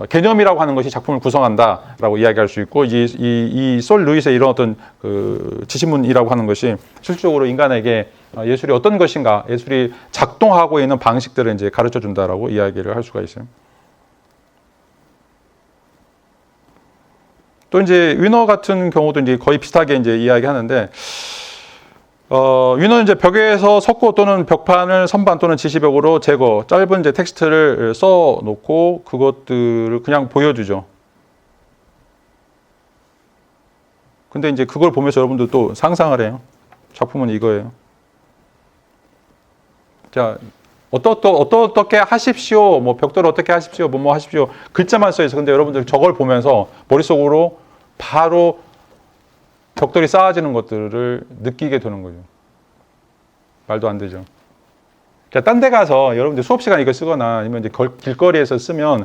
개념이라고 하는 것이 작품을 구성한다라고 이야기할 수 있고, 이 솔 루이스의 이런 어떤 그 지시문이라고 하는 것이 실질적으로 인간에게 예술이 어떤 것인가, 예술이 작동하고 있는 방식들을 이제 가르쳐 준다라고 이야기를 할 수가 있어요. 또 이제 위너 같은 경우도 이제 거의 비슷하게 이제 이야기하는데, 위너는 이제 벽에서 석고 또는 벽판을 선반 또는 지시벽으로 제거, 짧은 이제 텍스트를 써 놓고 그것들을 그냥 보여주죠. 근데 이제 그걸 보면서 여러분들 또 상상을 해요. 작품은 이거예요. 자, 어떻게 하십시오, 뭐 벽돌을 어떻게 하십시오, 뭐 하십시오, 글자만 써 있어. 근데 여러분들 저걸 보면서 머릿속으로 바로 벽돌이 쌓아지는 것들을 느끼게 되는 거죠. 말도 안 되죠. 자, 딴 데 가서 여러분들 수업 시간에 이걸 쓰거나 아니면 이제 길거리에서 쓰면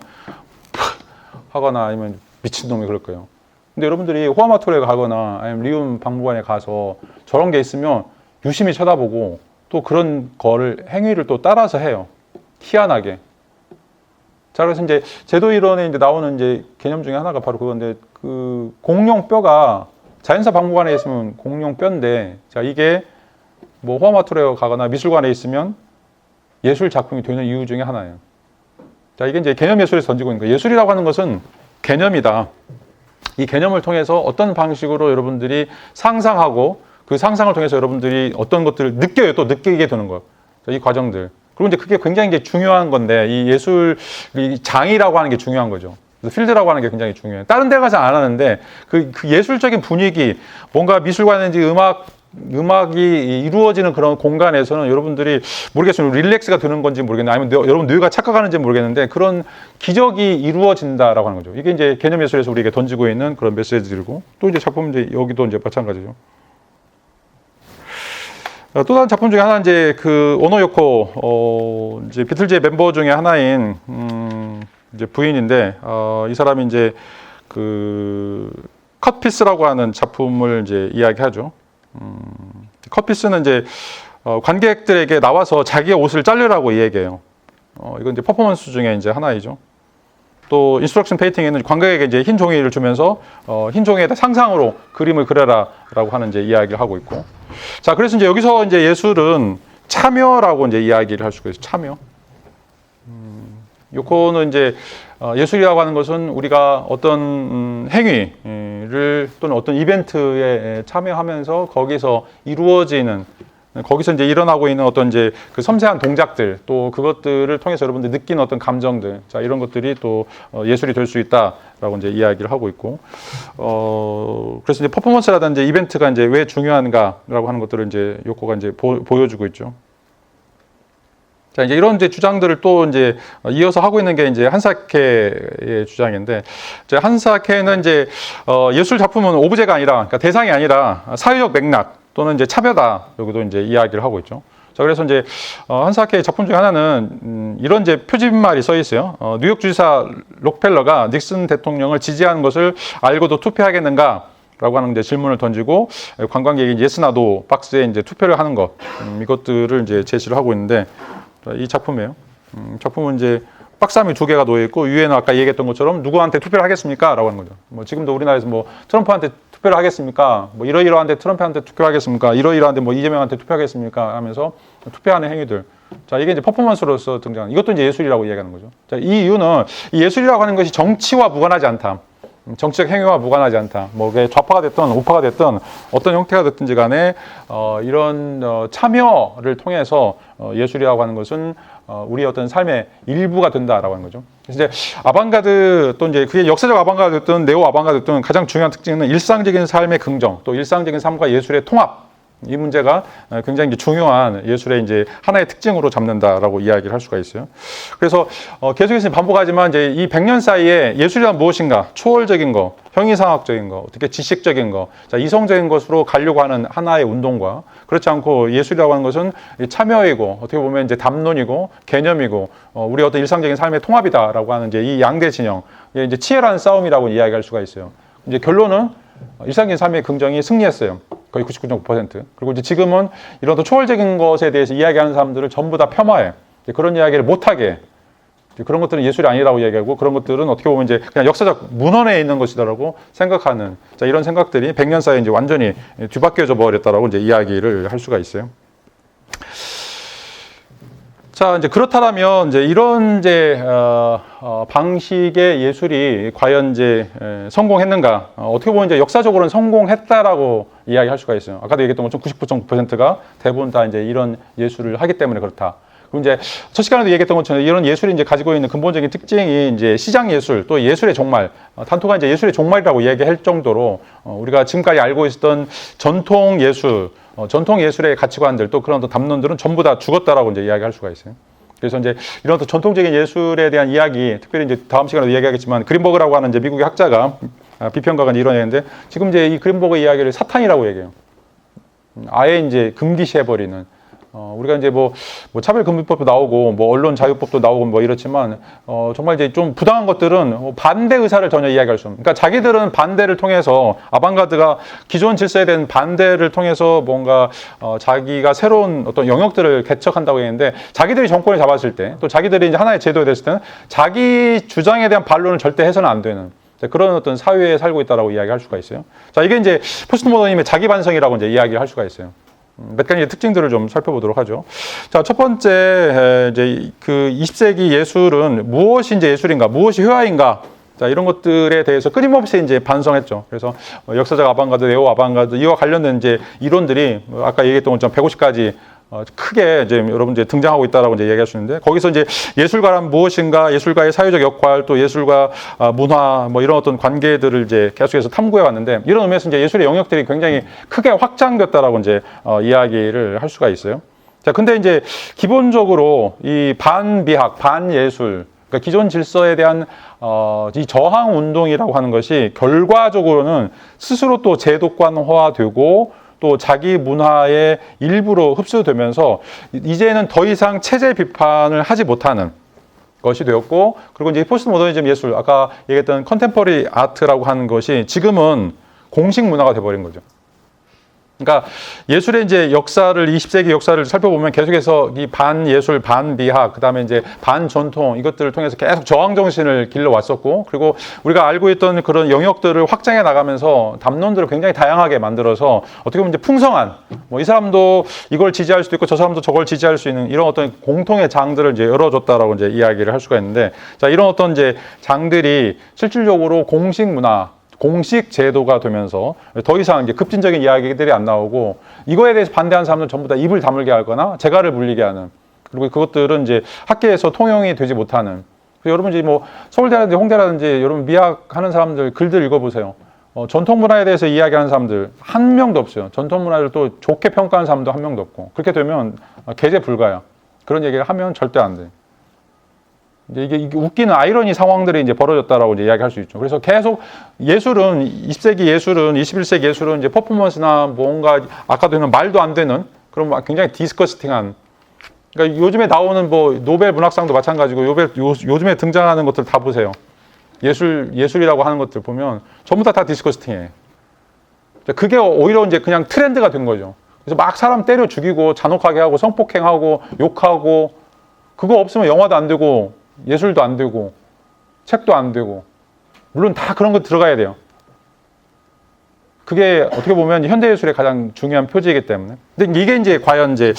하거나 아니면 미친놈이 그럴 거예요. 근데 여러분들이 호아마토레 가거나 아니면 리움 박물관에 가서 저런 게 있으면 유심히 쳐다보고 또 그런 거를 행위를 또 따라서 해요. 희한하게. 자, 그래서 이제 제도 이론에 이제 나오는 이제 개념 중에 하나가 바로 그건데, 그 공룡 뼈가 자연사 박물관에 있으면 공룡 뼈인데, 자, 이게 뭐 호아마토레 가거나 미술관에 있으면 예술 작품이 되는 이유 중에 하나예요. 자, 이게 이제 개념 예술에서 던지고 있는 거예요. 예술이라고 하는 것은 개념이다. 이 개념을 통해서 어떤 방식으로 여러분들이 상상하고 그 상상을 통해서 여러분들이 어떤 것들을 느껴요. 또 느끼게 되는 거예요. 이 과정들. 그리고 이제 그게 굉장히 이제 중요한 건데, 이 예술, 이 장이라고 하는 게 중요한 거죠. 필드라고 하는 게 굉장히 중요해요. 다른 데 가서 안 하는데 그 예술적인 분위기, 뭔가 미술관인지 음악이 이루어지는 그런 공간에서는 여러분들이 모르겠어요. 릴렉스가 되는 건지 모르겠는데, 아니면 여러분 뇌가 착각하는지 모르겠는데 그런 기적이 이루어진다라고 하는 거죠. 이게 이제 개념 예술에서 우리에게 던지고 있는 그런 메시지들이고, 또 이제 작품 이제 여기도 이제 마찬가지죠. 또 다른 작품 중에 하나 이제 그 오노요코 이제 비틀즈의 멤버 중에 하나인 이제 부인인데, 이 사람이 이제 그 컷피스라고 하는 작품을 이제 이야기하죠. 컷피스는 이제 관객들에게 나와서 자기의 옷을 자르라고 이야기해요. 이건 이제 퍼포먼스 중에 이제 하나이죠. 또 인스트럭션 페인팅에는 관객에게 이제 흰 종이를 주면서 흰 종이에다 상상으로 그림을 그려라라고 하는 이제 이야기를 하고 있고, 자, 그래서 이제 여기서 이제 예술은 참여라고 이제 이야기를 할 수가 있어요. 참여. 요거는 이제 예술이라고 하는 것은 우리가 어떤 행위를 또는 어떤 이벤트에 참여하면서 거기서 이루어지는, 거기서 이제 일어나고 있는 어떤 이제 그 섬세한 동작들, 또 그것들을 통해서 여러분들 느끼는 어떤 감정들, 자, 이런 것들이 또 예술이 될 수 있다라고 이제 이야기를 하고 있고, 그래서 이제 퍼포먼스라든지 이벤트가 이제 왜 중요한가라고 하는 것들을 이제 요코가 이제 보여주고 있죠. 자, 이제 이런 이제 주장들을 또 이제 이어서 하고 있는 게 이제 한사케의 주장인데, 이제 한사케는 이제 예술 작품은 오브제가 아니라, 그러니까 대상이 아니라 사회적 맥락 또는 이제 차별다, 여기도 이제 이야기를 하고 있죠. 자, 그래서 이제 한사케의 작품 중에 하나는 이런 이제 표지말이 써 있어요. 뉴욕 주지사 록펠러가 닉슨 대통령을 지지하는 것을 알고도 투표하겠는가? 라고 하는 이제 질문을 던지고 관광객이 예스나 노 박스에 이제 투표를 하는 것, 이것들을 이제 제시를 하고 있는데, 이 작품이에요. 작품은 이제 박스함이 2개가 놓여 있고, 위에는 아까 얘기했던 것처럼 누구한테 투표를 하겠습니까? 라고 하는 거죠. 뭐 지금도 우리나라에서 뭐 트럼프한테 투표를 하겠습니까? 뭐 이러이러한데 트럼프한테 투표를 하겠습니까? 이러이러한데 뭐 이재명한테 투표하겠습니까? 하면서 투표하는 행위들. 자, 이게 이제 퍼포먼스로서 등장하는, 이것도 이제 예술이라고 이야기하는 거죠. 자, 이 이유는 이 예술이라고 하는 것이 정치와 무관하지 않다. 정치적 행위와 무관하지 않다. 뭐 그게 좌파가 됐든 우파가 됐든 어떤 형태가 됐든지 간에 이런 참여를 통해서 예술이라고 하는 것은 우리의 어떤 삶의 일부가 된다라고 하는 거죠. 그래서 이제 아방가드, 또 이제 그게 역사적 아방가드든 네오 아방가드든 가장 중요한 특징은 일상적인 삶의 긍정, 또 일상적인 삶과 예술의 통합, 이 문제가 굉장히 중요한 예술의 이제 하나의 특징으로 잡는다라고 이야기를 할 수가 있어요. 그래서 계속해서 반복하지만 이제 이 100년 사이에 예술이란 무엇인가? 초월적인 거, 형이상학적인 거, 어떻게 지식적인 거, 자, 이성적인 것으로 가려고 하는 하나의 운동과, 그렇지 않고 예술이라고 하는 것은 참여이고, 어떻게 보면 이제 담론이고 개념이고, 우리 어떤 일상적인 삶의 통합이다라고 하는 이제 이 양대 진영, 이제 치열한 싸움이라고 이야기할 수가 있어요. 이제 결론은 일상적인 삶의 긍정이 승리했어요. 거의 99.9%. 그리고 이제 지금은 이런 또 초월적인 것에 대해서 이야기하는 사람들을 전부 다 폄하해. 그런 이야기를 못하게. 그런 것들은 예술이 아니라고 이야기하고, 그런 것들은 어떻게 보면 이제 그냥 역사적 문헌에 있는 것이다라고 생각하는, 자, 이런 생각들이 100년 사이에 이제 완전히 뒤바뀌어져 버렸다라고 이제 이야기를 할 수가 있어요. 자, 이제 그렇다면 이제 이런 이제 방식의 예술이 과연 이제 성공했는가? 어떻게 보면 이제 역사적으로는 성공했다라고 이야기할 수가 있어요. 아까도 얘기했던 것처럼 99.9%가 대부분 다 이제 이런 예술을 하기 때문에 그렇다. 그리고 이제 첫 시간에도 얘기했던 것처럼 이런 예술이 이제 가지고 있는 근본적인 특징이 이제 시장 예술, 또 예술의 종말, 단토가 이제 예술의 종말이라고 이야기할 정도로 우리가 지금까지 알고 있었던 전통 예술, 전통 예술의 가치관들, 또 그런 담론들은 전부 다 죽었다라고 이제 이야기할 수가 있어요. 그래서 이제 이런 또 전통적인 예술에 대한 이야기, 특별히 이제 다음 시간에도 이야기하겠지만 그린버그라고 하는 이제 미국의 학자가, 비평가가 이런 얘기인데, 지금 이제 이 그린버그 이야기를 사탄이라고 얘기해요. 아예 이제 금기시해버리는. 우리가 이제 뭐 차별금지법도 나오고, 뭐 언론 자유법도 나오고, 뭐 이렇지만, 정말 이제 좀 부당한 것들은 반대 의사를 전혀 이야기할 수 없는. 그러니까 자기들은 반대를 통해서, 아방가드가 기존 질서에 대한 반대를 통해서 뭔가, 자기가 새로운 어떤 영역들을 개척한다고 했는데, 자기들이 정권을 잡았을 때, 또 자기들이 이제 하나의 제도가 됐을 때는 자기 주장에 대한 반론을 절대 해서는 안 되는. 그런 어떤 사회에 살고 있다라고 이야기할 수가 있어요. 자, 이게 이제 포스트 모더니즘의 자기 반성이라고 이제 이야기를 할 수가 있어요. 몇 가지 특징들을 좀 살펴보도록 하죠. 자, 첫 번째, 이제 그 20세기 예술은 무엇이 이제 예술인가, 무엇이 회화인가, 자, 이런 것들에 대해서 끊임없이 이제 반성했죠. 그래서 역사적 아방가드, 네오 아방가드, 이와 관련된 이제 이론들이 아까 얘기했던 것처럼 150가지 크게 이제 여러분 이제 등장하고 있다라고 이제 얘기할 수 있는데, 거기서 이제 예술가란 무엇인가, 예술가의 사회적 역할, 또 예술과 문화, 뭐 이런 어떤 관계들을 이제 계속해서 탐구해 왔는데, 이런 의미에서 이제 예술의 영역들이 굉장히 크게 확장됐다라고 이제 이야기를 할 수가 있어요. 자, 근데 이제 기본적으로 이 반비학, 반예술, 그러니까 기존 질서에 대한 이 저항 운동이라고 하는 것이 결과적으로는 스스로 또 제도관화되고, 또 자기 문화의 일부로 흡수되면서 이제는 더 이상 체제 비판을 하지 못하는 것이 되었고, 그리고 이제 포스트 모더니즘 예술, 아까 얘기했던 컨템퍼리 아트라고 하는 것이 지금은 공식 문화가 돼버린 거죠. 그러니까 예술의 이제 역사를 20세기 역사를 살펴보면 계속해서 이 반예술, 반미학, 그다음에 이제 반전통 이것들을 통해서 계속 저항 정신을 길러왔었고, 그리고 우리가 알고 있던 그런 영역들을 확장해 나가면서 담론들을 굉장히 다양하게 만들어서 어떻게 보면 이제 풍성한, 뭐 이 사람도 이걸 지지할 수도 있고 저 사람도 저걸 지지할 수 있는 이런 어떤 공통의 장들을 이제 열어줬다라고 이제 이야기를 할 수가 있는데, 자, 이런 어떤 이제 장들이 실질적으로 공식 문화, 공식 제도가 되면서 더 이상 이제 급진적인 이야기들이 안 나오고, 이거에 대해서 반대하는 사람들은 전부 다 입을 다물게 하거나 재갈을 물리게 하는, 그리고 그것들은 이제 학계에서 통용이 되지 못하는. 여러분 이제 뭐 서울대라든지 홍대라든지 여러분 미학하는 사람들 글들 읽어보세요. 전통 문화에 대해서 이야기하는 사람들 한 명도 없어요. 전통 문화를 또 좋게 평가하는 사람도 한 명도 없고, 그렇게 되면 계제 불가야. 그런 얘기를 하면 절대 안 돼. 이게 웃기는 아이러니 상황들이 이제 벌어졌다라고 이제 이야기할 수 있죠. 그래서 계속 예술은 20세기 예술은 21세기 예술은 이제 퍼포먼스나 뭔가 아까도 했는 말도 안 되는 그런 굉장히 디스커스팅한, 그러니까 요즘에 나오는 뭐 노벨 문학상도 마찬가지고 요즘에 등장하는 것들 다 보세요. 예술이라고 하는 것들 보면 전부 다 디스커스팅해. 그게 오히려 이제 그냥 트렌드가 된 거죠. 그래서 막 사람 때려 죽이고 잔혹하게 하고 성폭행하고 욕하고, 그거 없으면 영화도 안 되고 예술도 안 되고 책도 안 되고, 물론 다 그런 거 들어가야 돼요. 그게 어떻게 보면 현대예술의 가장 중요한 표지이기 때문에. 근데 이게 이제 과연 이제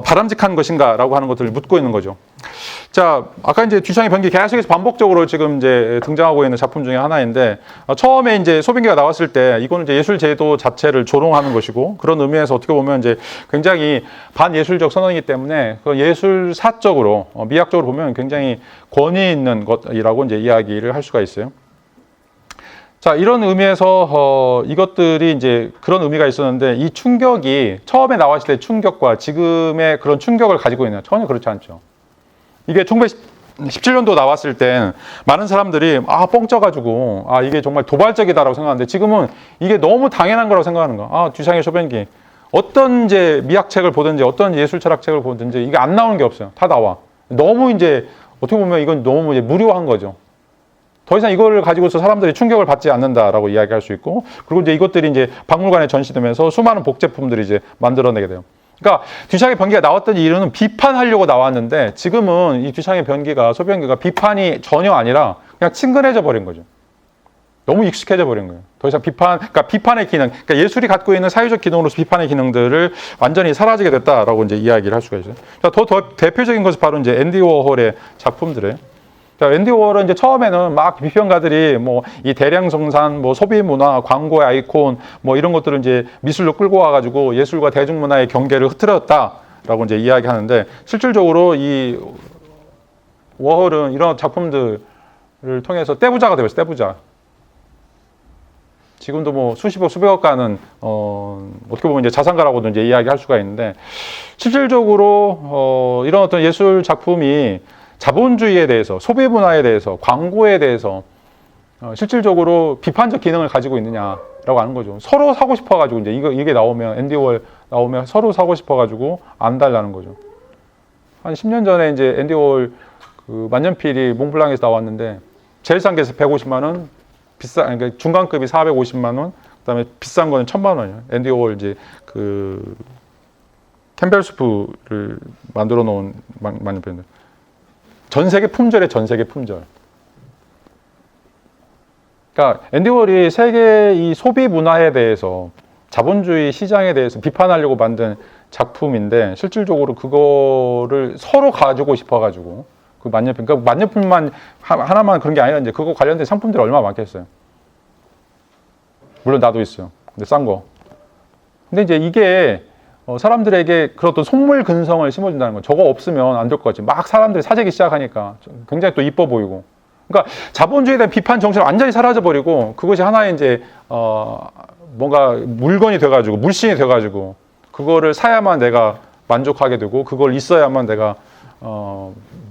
바람직한 것인가라고 하는 것들을 묻고 있는 거죠. 자, 아까 이제 뒤창의 변기 계속해서 반복적으로 지금 이제 등장하고 있는 작품 중에 하나인데, 처음에 이제 소변기가 나왔을 때 이거는 이제 예술 제도 자체를 조롱하는 것이고, 그런 의미에서 어떻게 보면 이제 굉장히 반예술적 선언이기 때문에 그 예술사적으로 미학적으로 보면 굉장히 권위 있는 것이라고 이제 이야기를 할 수가 있어요. 자, 이런 의미에서 이것들이 이제 그런 의미가 있었는데, 이 충격이 처음에 나왔을 때 충격과 지금의 그런 충격을 가지고 있는, 전혀 그렇지 않죠. 이게 1917년도 나왔을 땐 많은 사람들이 뻥 쪄가지고 이게 정말 도발적이다라고 생각하는데, 지금은 이게 너무 당연한 거라고 생각하는 거야. 뒤창의 소변기, 어떤 이제 미학책을 보든지 어떤 예술 철학책을 보든지 이게 안 나오는 게 없어요. 다 나와. 너무 이제 어떻게 보면 이건 너무 이제 무료한 거죠. 더 이상 이거를 가지고서 사람들이 충격을 받지 않는다라고 이야기할 수 있고, 그리고 이제 이것들이 이제 박물관에 전시되면서 수많은 복제품들이 이제 만들어내게 돼요. 그러니까 뒤창의 변기가 나왔던 이유는 비판하려고 나왔는데, 지금은 이 뒤창의 변기가, 소변기가 비판이 전혀 아니라 그냥 친근해져 버린 거죠. 너무 익숙해져 버린 거예요. 더 이상 그러니까 비판의 기능, 그러니까 예술이 갖고 있는 사회적 기능으로서 비판의 기능들을 완전히 사라지게 됐다라고 이제 이야기를 할 수가 있어요. 자, 더 대표적인 것은 바로 이제 앤디 워홀의 작품들이에요. 자, 앤디 워홀은 이제 처음에는 막 비평가들이 뭐 이 대량 생산, 뭐 소비 문화, 광고의 아이콘, 뭐 이런 것들을 이제 미술로 끌고 와가지고 예술과 대중문화의 경계를 흐트렸다라고 이제 이야기하는데, 실질적으로 이 워홀은 이런 작품들을 통해서 떼부자가 되었어요. 떼부자. 지금도 뭐 수십억, 수백억 가는 어떻게 보면 이제 자산가라고도 이제 이야기할 수가 있는데, 실질적으로 이런 어떤 예술 작품이 자본주의에 대해서, 소비 문화에 대해서, 광고에 대해서 실질적으로 비판적 기능을 가지고 있느냐라고 하는 거죠. 서로 사고 싶어가지고 이제 이게 나오면, 앤디 월 나오면 서로 사고 싶어가지고 안 달라는 거죠. 한 10년 전에 이제 앤디 월 그 만년필이 몽블랑에서 나왔는데, 제일 싼 게 150만 원, 그러니까 중간급이 450만 원, 그다음에 비싼 거는 1000만 원이에요. 앤디 월 이제 그 캠벨스프를 만들어 놓은 만년필인데, 전 세계 품절에 전 세계 품절. 그러니까 앤디 월이 세계 이 소비 문화에 대해서, 자본주의 시장에 대해서 비판하려고 만든 작품인데, 실질적으로 그거를 서로 가지고 싶어가지고 그 만년필, 그러니까 만년필만 하나만 그런 게 아니라 이제 그거 관련된 상품들이 얼마나 많겠어요. 물론 나도 있어요. 근데 싼 거. 근데 이제 이게 사람들에게 그런 어떤 속물 근성을 심어준다는 거. 저거 없으면 안 될 것 같지. 막 사람들이 사재기 시작하니까 굉장히 또 이뻐 보이고. 그러니까 자본주의에 대한 비판 정신이 완전히 사라져버리고, 그것이 하나의 이제 뭔가 물건이 돼가지고, 물신이 돼가지고, 그거를 사야만 내가 만족하게 되고, 그걸 있어야만 내가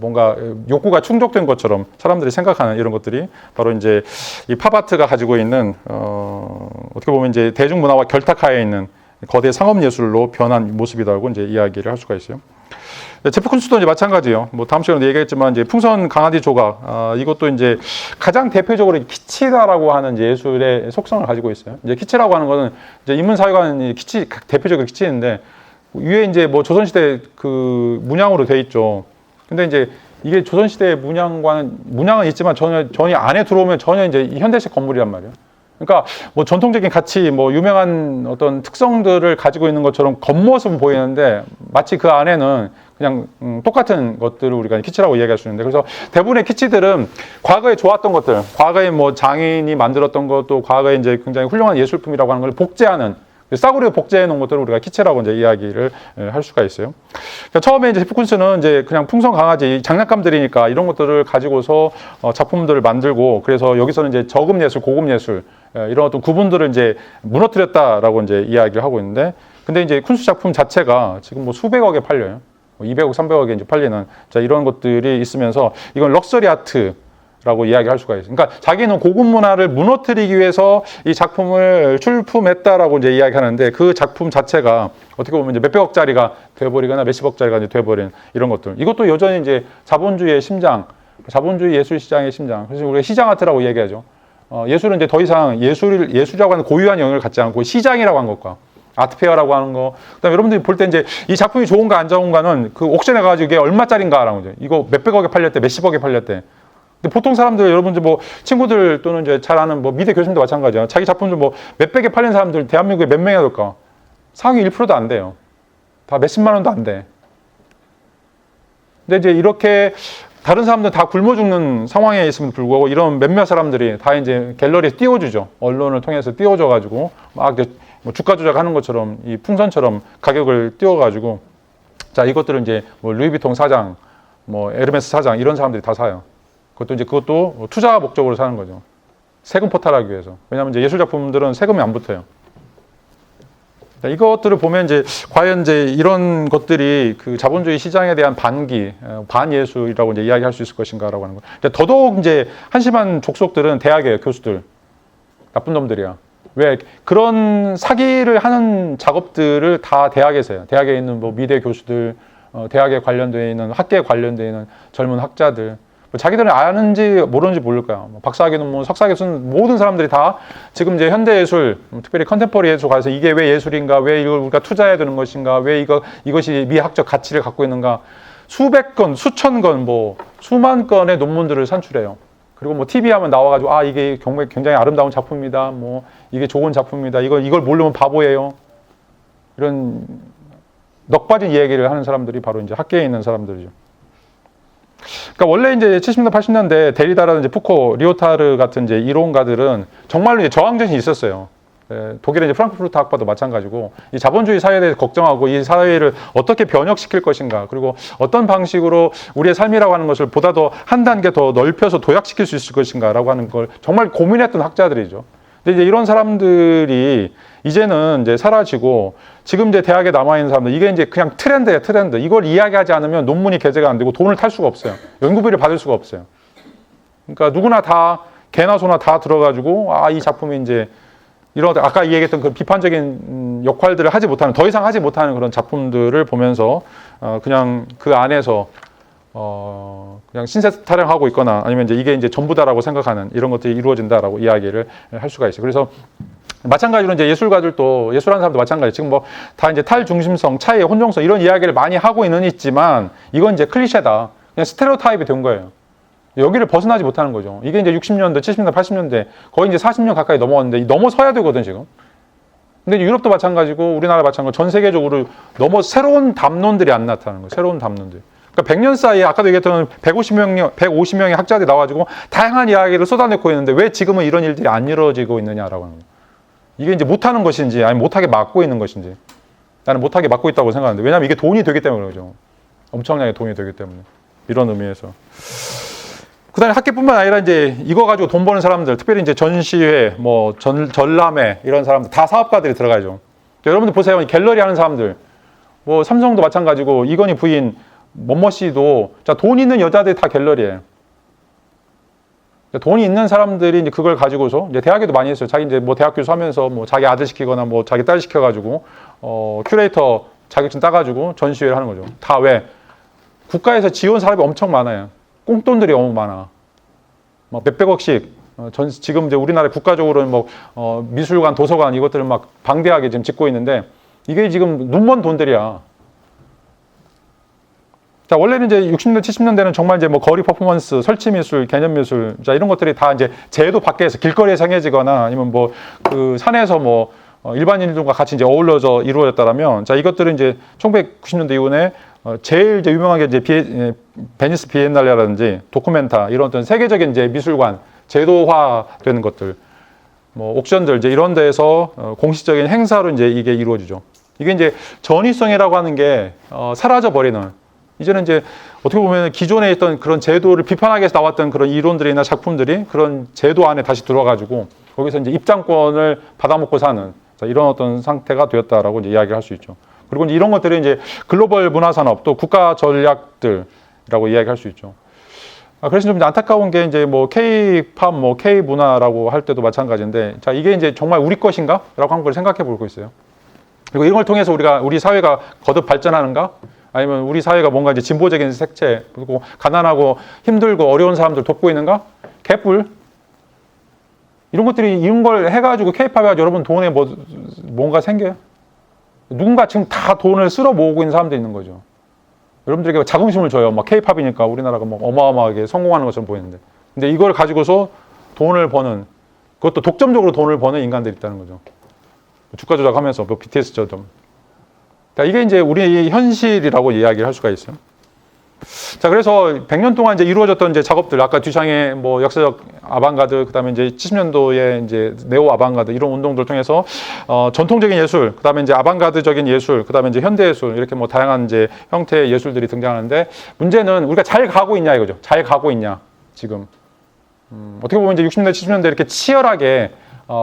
뭔가 욕구가 충족된 것처럼 사람들이 생각하는 이런 것들이 바로 이제 이 팝아트가 가지고 있는 어떻게 보면 이제 대중문화와 결탁하에 있는 거대 상업 예술로 변한 모습이라고 이제 이야기를 할 수가 있어요. 제프 쿤스도 이제 마찬가지예요. 뭐 다음 시간에 얘기했지만 이제 풍선 강아지 조각 이것도 이제 가장 대표적으로 키치다라고 하는 이제 예술의 속성을 가지고 있어요. 이제 키치라고 하는 거는 이제 인문사회관 키치 대표적인 키치인데 위에 이제 뭐 조선시대 그 문양으로 돼 있죠. 근데 이제 이게 조선시대 문양은 있지만 전혀 안에 들어오면 전혀 이제 현대식 건물이란 말이에요. 그러니까 뭐 전통적인 가치, 뭐 유명한 어떤 특성들을 가지고 있는 것처럼 겉모습은 보이는데 마치 그 안에는 그냥 똑같은 것들을 우리가 키치라고 이야기할 수 있는데, 그래서 대부분의 키치들은 과거에 좋았던 것들, 과거에 뭐 장인이 만들었던 것도 과거에 이제 굉장히 훌륭한 예술품이라고 하는 걸 복제하는, 싸구려 복제해 놓은 것들을 우리가 키치라고 이제 이야기를 할 수가 있어요. 그러니까 처음에 이제 제프 쿤스는 이제 그냥 풍선 강아지 장난감들이니까 이런 것들을 가지고서 작품들을 만들고, 그래서 여기서는 이제 저급 예술, 고급 예술 이런 어떤 구분들을 이제 무너뜨렸다라고 이제 이야기를 하고 있는데, 근데 이제 쿤스트 작품 자체가 지금 뭐 수백억에 팔려요. 200억, 300억에 이제 팔리는 자 이런 것들이 있으면서 이건 럭셔리 아트라고 이야기할 수가 있어요. 그러니까 자기는 고급 문화를 무너뜨리기 위해서 이 작품을 출품했다라고 이제 이야기하는데, 그 작품 자체가 어떻게 보면 이제 몇백억짜리가 돼버리거나 몇십억짜리가 이제 돼버린 이런 것들. 이것도 여전히 이제 자본주의의 심장, 자본주의 예술 시장의 심장. 그래서 우리가 시장 아트라고 얘기하죠. 예술은 이제 더 이상 예술이라고 하는 고유한 영역을 갖지 않고 시장이라고 하는 것과 아트페어라고 하는 거. 그다음에 여러분들이 볼 때 이제 이 작품이 좋은가 안 좋은가는 그 옥션에 가가지고 이게 얼마짜린가라는 거죠. 이거 몇백억에 팔렸대, 몇십억에 팔렸대. 근데 보통 사람들, 여러분들 뭐 친구들 또는 이제 잘 아는 뭐 미대 교수님도 마찬가지야. 자기 작품들 뭐 몇백에 팔린 사람들 대한민국에 몇 명이나 될까? 상위 1%도 안 돼요. 다 몇십만 원도 안 돼. 근데 이제 이렇게 다른 사람들 다 굶어 죽는 상황에 있음에도 불구하고 이런 몇몇 사람들이 다 이제 갤러리에 띄워주죠. 언론을 통해서 띄워줘가지고 막 뭐 주가 조작하는 것처럼 이 풍선처럼 가격을 띄워가지고 자 이것들은 이제 뭐 루이비통 사장, 뭐 에르메스 사장 이런 사람들이 다 사요. 그것도 투자 목적으로 사는 거죠. 세금 포탈하기 위해서. 왜냐하면 이제 예술 작품들은 세금이 안 붙어요. 이것들을 보면 이제 과연 이제 이런 것들이 그 자본주의 시장에 대한 반예술이라고 이제 이야기할 수 있을 것인가라고 하는 거. 더더욱 이제 한심한 족속들은 대학의 교수들, 나쁜 놈들이야. 왜 그런 사기를 하는 작업들을 다 대학에서 해요. 대학에 있는 뭐 미대 교수들, 대학에 관련되어 있는 학계에 관련되어 있는 젊은 학자들. 자기들은 아는지 모르는지 모를 거야. 박사학위 논문, 석사학위 쓴 모든 사람들이 다 지금 이제 현대예술, 특별히 컨템포러리 예술 가서 이게 왜 예술인가, 왜 이걸 우리가 투자해야 되는 것인가, 왜 이것이 미학적 가치를 갖고 있는가, 수백 건, 수천 건, 뭐 수만 건의 논문들을 산출해요. 그리고 뭐 TV 하면 나와가지고 아 이게 굉장히 아름다운 작품입니다. 뭐 이게 좋은 작품입니다. 이걸 모르면 바보예요. 이런 넋 빠진 이야기를 하는 사람들이 바로 이제 학계에 있는 사람들이죠. 그러니까 원래 이제 70년대, 80년대 데리다라든지 푸코, 리오타르 같은 이제 이론가들은 정말로 이제 저항정신이 있었어요. 독일의 이제 프랑크푸르트 학파도 마찬가지고 이 자본주의 사회에 대해서 걱정하고 이 사회를 어떻게 변혁시킬 것인가, 그리고 어떤 방식으로 우리의 삶이라고 하는 것을 보다 더 한 단계 더 넓혀서 도약시킬 수 있을 것인가라고 하는 걸 정말 고민했던 학자들이죠. 근데 이제 이런 사람들이 이제는 이제 사라지고 지금 이제 대학에 남아있는 사람들, 이게 이제 그냥 트렌드예요, 트렌드. 이걸 이야기하지 않으면 논문이 게재가 안 되고 돈을 탈 수가 없어요. 연구비를 받을 수가 없어요. 그러니까 누구나 다, 개나 소나 다 들어가지고, 아, 이 작품이 이제 이런, 아까 얘기했던 그 비판적인 역할들을 하지 못하는, 더 이상 하지 못하는 그런 작품들을 보면서, 그냥 그 안에서, 그냥 신세 타령하고 있거나 아니면 이제 이게 이제 전부다라고 생각하는 이런 것들이 이루어진다라고 이야기를 할 수가 있어요. 그래서 마찬가지로 이제 예술가들도, 예술하는 사람도 마찬가지. 지금 뭐 다 이제 탈중심성, 차이, 혼종성 이런 이야기를 많이 하고 있지만 이건 이제 클리셰다. 그냥 스테레오타입이 된 거예요. 여기를 벗어나지 못하는 거죠. 이게 이제 60년대, 70년대, 80년대 거의 이제 40년 가까이 넘어왔는데 넘어서야 되거든 지금. 근데 유럽도 마찬가지고 우리나라 마찬가지고 전 세계적으로 새로운 담론들이 안 나타나는 거예요. 새로운 담론들. 그러니까 100년 사이에 아까도 얘기했던 150명의 학자들이 나와가지고 다양한 이야기를 쏟아내고 있는데 왜 지금은 이런 일들이 안 이루어지고 있느냐라고 하는 거예요. 이게 이제 못하는 것인지 아니면 못하게 막고 있는 것인지. 나는 못하게 막고 있다고 생각하는데, 왜냐하면 이게 돈이 되기 때문에 그러죠. 엄청나게 돈이 되기 때문에. 이런 의미에서. 그 다음에 학계뿐만 아니라 이제 이거 가지고 돈 버는 사람들, 특별히 이제 전시회, 뭐 전람회 이런 사람들 다 사업가들이 들어가죠. 여러분들 보세요. 갤러리 하는 사람들. 뭐 삼성도 마찬가지고 이건희 부인 뭐뭐 씨도 자, 돈 있는 여자들이 다 갤러리예요. 돈이 있는 사람들이 이제 그걸 가지고서 이제 대학에도 많이 했어요. 자기 이제 뭐 대학 교수 하면서 뭐 자기 아들 시키거나 뭐 자기 딸 시켜가지고 큐레이터 자격증 따가지고 전시회를 하는 거죠. 다 왜? 국가에서 지원 사업이 엄청 많아요. 꽁돈들이 너무 많아. 막 몇백억씩. 지금 이제 우리나라 국가적으로는 뭐, 미술관, 도서관 이것들을 막 방대하게 지금 짓고 있는데 이게 지금 눈먼 돈들이야. 자, 원래는 이제 60년대, 70년대는 정말 이제 뭐 거리 퍼포먼스, 설치 미술, 개념 미술, 자, 이런 것들이 다 이제 제도 밖에서 길거리에서 행해지거나 아니면 뭐 그 산에서 뭐 일반인들과 같이 이제 어울려져 이루어졌다라면, 자, 이것들은 이제 1990년대 이후에 제일 이제 유명하게 이제 베니스 비엔날레라든지 도쿠멘타 이런 어떤 세계적인 이제 미술관 제도화되는 것들, 뭐 옥션들 이제 이런 데에서 공식적인 행사로 이제 이게 이루어지죠. 이게 이제 전위성이라고 하는 게 사라져 버리는. 이제는 이제 어떻게 보면 기존에 있던 그런 제도를 비판하기 위해서 나왔던 그런 이론들이나 작품들이 그런 제도 안에 다시 들어가지고 거기서 이제 입장권을 받아먹고 사는, 자, 이런 어떤 상태가 되었다라고 이제 이야기를 할 수 있죠. 그리고 이제 이런 것들이 이제 글로벌 문화산업 또 국가 전략들이라고 이야기할 수 있죠. 그래서 좀 안타까운 게 이제 뭐 K-팝, 뭐 K-문화라고 할 때도 마찬가지인데, 자, 이게 이제 정말 우리 것인가? 라고 한 걸 생각해 보고 있어요. 그리고 이런 걸 통해서 우리 사회가 거듭 발전하는가? 아니면 우리 사회가 뭔가 이제 진보적인 색채, 그리고 가난하고 힘들고 어려운 사람들 돕고 있는가? 개뿔. 이런 것들이, 이런 걸 해가지고 K-팝에 여러분 돈에 뭔가 생겨요? 누군가 지금 다 돈을 쓸어 모으고 있는 사람들이 있는 거죠. 여러분들에게 자긍심을 줘요. 막 K-팝이니까 우리나라가 뭐 어마어마하게 성공하는 것처럼 보이는데. 근데 이걸 가지고서 돈을 버는, 그것도 독점적으로 돈을 버는 인간들이 있다는 거죠. 주가 조작하면서, 뭐 BTS처럼. 이게 이제 우리의 현실이라고 이야기를 할 수가 있어요. 자, 그래서 100년 동안 이제 이루어졌던 이제 작업들, 아까 듀샹의 뭐 역사적 아방가드, 그 다음에 이제 70년도에 이제 네오 아방가드, 이런 운동들 통해서, 전통적인 예술, 그 다음에 이제 아방가드적인 예술, 그 다음에 이제 현대예술, 이렇게 뭐 다양한 이제 형태의 예술들이 등장하는데, 문제는 우리가 잘 가고 있냐 이거죠. 잘 가고 있냐, 지금. 어떻게 보면 이제 60년대, 70년대 이렇게 치열하게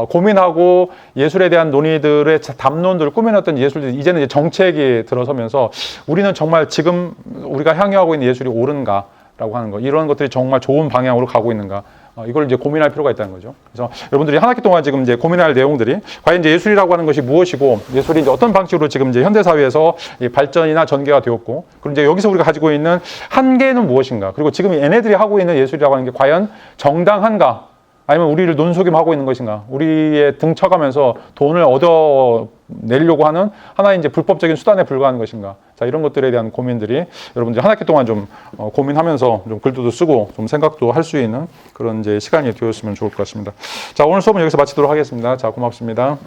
고민하고 예술에 대한 논의들의 담론들을 꾸며놨던 예술들이 이제는 이제 정책이 들어서면서 우리는 정말 지금 우리가 향유하고 있는 예술이 옳은가라고 하는 거, 이런 것들이 정말 좋은 방향으로 가고 있는가, 이걸 이제 고민할 필요가 있다는 거죠. 그래서 여러분들이 한 학기 동안 지금 이제 고민할 내용들이 과연 이제 예술이라고 하는 것이 무엇이고, 예술이 이제 어떤 방식으로 지금 이제 현대 사회에서 발전이나 전개가 되었고, 그리고 이제 여기서 우리가 가지고 있는 한계는 무엇인가, 그리고 지금 얘네들이 하고 있는 예술이라고 하는 게 과연 정당한가, 아니면 우리를 논속임하고 있는 것인가, 우리의 등쳐가면서 돈을 얻어내려고 하는 하나의 이제 불법적인 수단에 불과한 것인가, 자, 이런 것들에 대한 고민들이 여러분들이 한 학기 동안 좀 고민하면서 좀 글도 쓰고 좀 생각도 할 수 있는 그런 이제 시간이 되었으면 좋을 것 같습니다. 자, 오늘 수업은 여기서 마치도록 하겠습니다. 자, 고맙습니다.